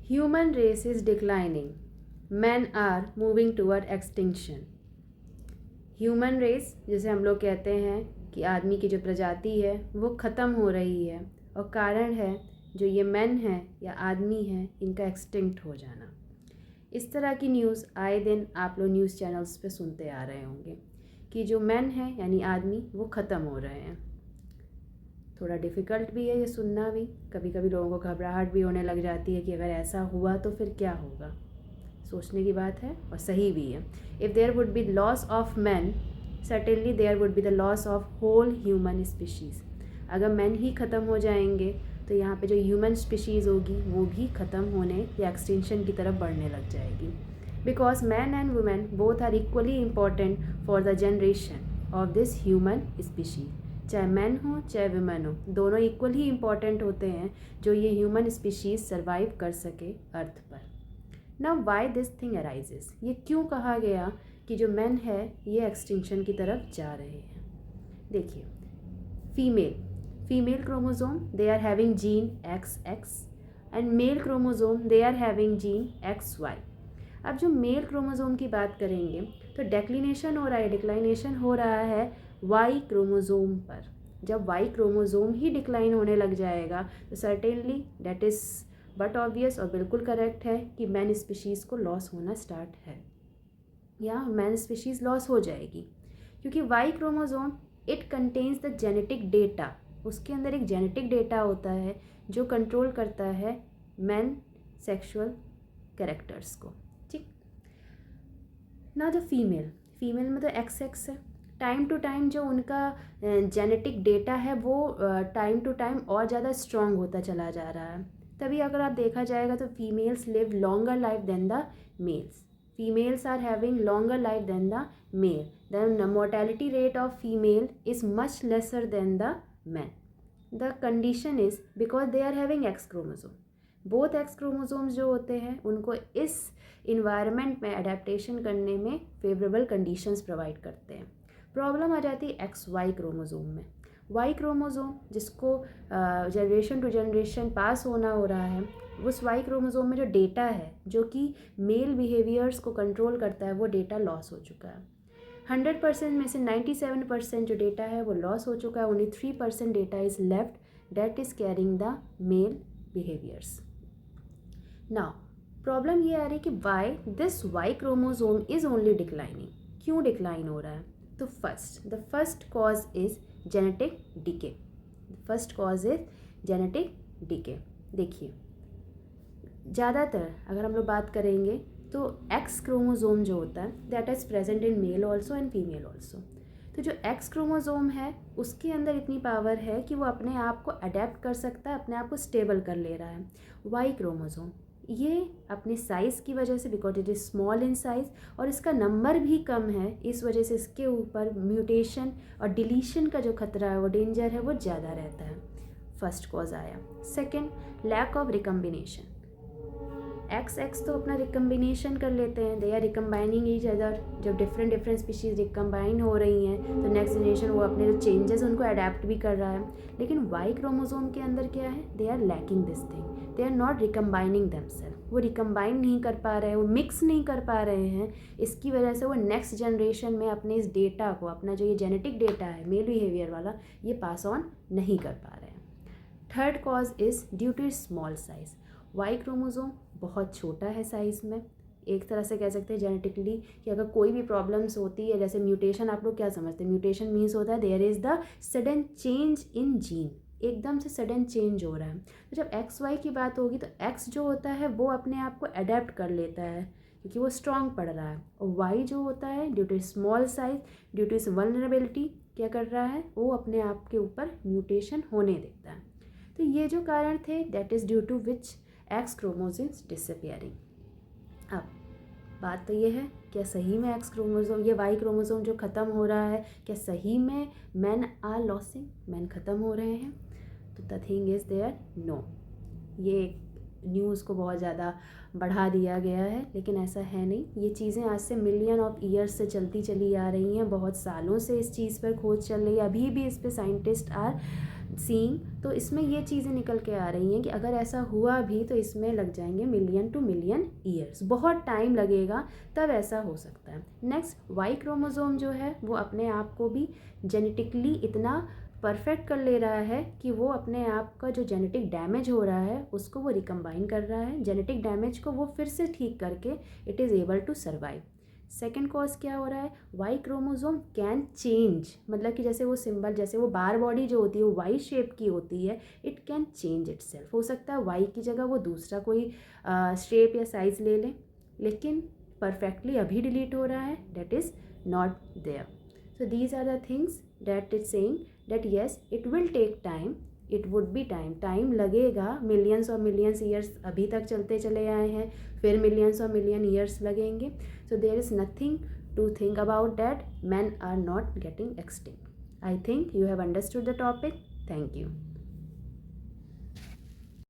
Human race is declining, man are moving toward extinction. Human race, जैसे हम लोग कहते हैं कि आदमी की जो प्रजाति है वो ख़त्म हो रही है, और कारण है जो ये मैन है या आदमी है इनका एक्सटिंक्ट हो जाना। इस तरह की न्यूज़ आए दिन आप लोग न्यूज़ चैनल्स पे सुनते आ रहे होंगे कि जो मैन है यानी आदमी वो ख़त्म हो रहे हैं। थोड़ा डिफ़िकल्ट भी है ये सुनना भी, कभी कभी लोगों को घबराहट भी होने लग जाती है कि अगर ऐसा हुआ तो फिर क्या होगा। सोचने की बात है और सही भी है। If there would be loss of man, certainly there would be the loss of whole human species. अगर मैन ही ख़त्म हो जाएंगे तो यहाँ पे जो ह्यूमन स्पीशीज़ होगी वो भी ख़त्म होने या एक्सटिंक्शन की तरफ बढ़ने लग जाएगी। Because man and women both are equally important for the generation of this human species. चाहे मैन हो चाहे वुमेन हो, दोनों इक्वल ही इम्पॉर्टेंट होते हैं जो ये ह्यूमन स्पीशीज़ सर्वाइव कर सके अर्थ पर। Now why this thing arises, ये क्यों कहा गया कि जो मैन है ये एक्सटिंक्शन की तरफ जा रहे हैं। देखिए, female chromosome they are having gene XX and male chromosome they are having gene XY। अब जो मेल क्रोमोसोम की बात करेंगे तो डिक्लाइनेशन हो रहा है वाई क्रोमोसोम पर। जब वाई क्रोमोसोम ही डिक्लाइन होने लग जाएगा तो certainly that is but obvious और बिल्कुल करेक्ट है कि मैन स्पीशीज़ को लॉस होना स्टार्ट है या मैन स्पीशीज़ लॉस हो जाएगी, क्योंकि Y chromosome it contains the genetic data. उसके अंदर एक जेनेटिक डेटा होता है जो कंट्रोल करता है मैन सेक्सुअल कैरेक्टर्स को। ठीक ना, द फीमेल में तो XX है। टाइम टू टाइम जो उनका जेनेटिक डेटा है वो टाइम टू टाइम और ज़्यादा स्ट्रॉन्ग होता चला जा रहा है। तभी अगर आप देखा जाएगा तो females live longer life than the males. Females are having longer life than the male. The mortality rate of female is much lesser than the man. The condition is because they are having X chromosome. Both X chromosomes जो होते हैं उनको इस environment में adaptation करने में favourable conditions provide करते हैं। प्रॉब्लम आ जाती है XY क्रोमोसोम में। वाई क्रोमोसोम जिसको जनरेशन टू जनरेशन पास होना हो रहा है, उस वाई क्रोमोसोम में जो डेटा है जो कि मेल बिहेवियर्स को कंट्रोल करता है वो डेटा लॉस हो चुका है। 100% में से 97% जो डेटा है वो लॉस हो चुका है। Only 3% data is left that is carrying the male behaviours. Now problem ये आ रही है कि Y this Y chromosome is only declining. क्यों डिक्लाइन हो रहा है? तो the first cause is genetic decay. First cause is genetic decay. देखिए, ज़्यादातर अगर हम लोग बात करेंगे तो X क्रोमोसोम जो होता है that is present in male also and female also. तो जो X क्रोमोसोम है उसके अंदर इतनी पावर है कि वो अपने आप को अडेप्ट कर सकता है, अपने आप को स्टेबल कर ले रहा है। Y क्रोमोसोम ये अपने साइज़ की वजह से, because it is small in size और इसका नंबर भी कम है, इस वजह से इसके ऊपर म्यूटेशन और डिलीशन का जो खतरा है वो डेंजर है वो ज़्यादा रहता है। फर्स्ट कॉज आया। Second, lack of recombination. XX तो अपना रिकम्बिनेशन कर लेते हैं, they are recombining each other. जब डिफरेंट स्पीशीज़ रिकम्बाइन हो रही हैं तो नेक्स्ट जनरेशन वो अपने जो चेंजेस उनको अडेप्ट भी कर रहा है। लेकिन वाई क्रोमोसोम के अंदर क्या है? They are lacking this thing, they are not recombining themselves. वो रिकम्बाइन नहीं कर पा रहे हैं, वो मिक्स नहीं कर पा रहे हैं। इसकी वजह से वो नेक्स्ट जनरेशन में अपने इस डेटा को, अपना जो ये जेनेटिक डेटा है मेल बिहेवियर वाला, ये पास ऑन नहीं कर पा रहे हैं। Third cause is due to small size. Y chromosome बहुत छोटा है साइज़ में। एक तरह से कह सकते हैं जेनेटिकली कि अगर कोई भी प्रॉब्लम्स होती है, जैसे म्यूटेशन, आप लोग क्या समझते हैं? म्यूटेशन मीन्स होता है there is the sudden change in gene, एकदम से सडन चेंज हो रहा है। तो जब XY की बात होगी तो X जो होता है वो अपने आप को अडेप्ट कर लेता है क्योंकि वो स्ट्रॉन्ग पड़ रहा है, और Y जो होता है due to small size, due to इस वल्नरेबिलिटी क्या कर रहा है? वो अपने आप के ऊपर म्यूटेशन होने देता है। तो ये जो कारण थे that is due to which X chromosomes disappearing. अब बात तो ये है, क्या सही में X क्रोमोसोम, ये Y क्रोमोसोम जो ख़त्म हो रहा है, क्या सही में मैन आर लॉसिंग, मैन ख़त्म हो रहे हैं? तो the thing is there no. ये न्यूज़ को बहुत ज़्यादा बढ़ा दिया गया है, लेकिन ऐसा है नहीं। ये चीज़ें आज से मिलियन ऑफ ईयर्स से चलती चली आ रही हैं, बहुत सालों से इस चीज़ पर खोज चल रही है। अभी भी इस पे साइंटिस्ट आर सीइंग, तो इसमें ये चीज़ें निकल के आ रही हैं कि अगर ऐसा हुआ भी तो इसमें लग जाएंगे मिलियन टू मिलियन ईयर्स, बहुत टाइम लगेगा तब ऐसा हो सकता है। नेक्स्ट, वाई क्रोमोसोम जो है वो अपने आप को भी जेनेटिकली इतना परफेक्ट कर ले रहा है कि वो अपने आप का जो जेनेटिक डैमेज हो रहा है उसको वो रिकम्बाइन कर रहा है, जेनेटिक डैमेज को वो फिर से ठीक करके it is able to survive. Second cause क्या हो रहा है, वाई क्रोमोसोम कैन चेंज, मतलब कि जैसे वो सिंबल, जैसे वो बार बॉडी जो होती है वो वाई शेप की होती है, it can change it self. हो सकता है वाई की जगह वो दूसरा कोई शेप या साइज ले लें, लेकिन परफेक्टली अभी डिलीट हो रहा है, that is not there. So these are the things that it's saying that yes, it will take time, it would be time लगेगा, millions और millions years अभी तक चलते चले आए हैं, फिर millions और million years लगेंगे। So there is nothing to think about that, men are not getting extinct. I think you have understood the topic. Thank you.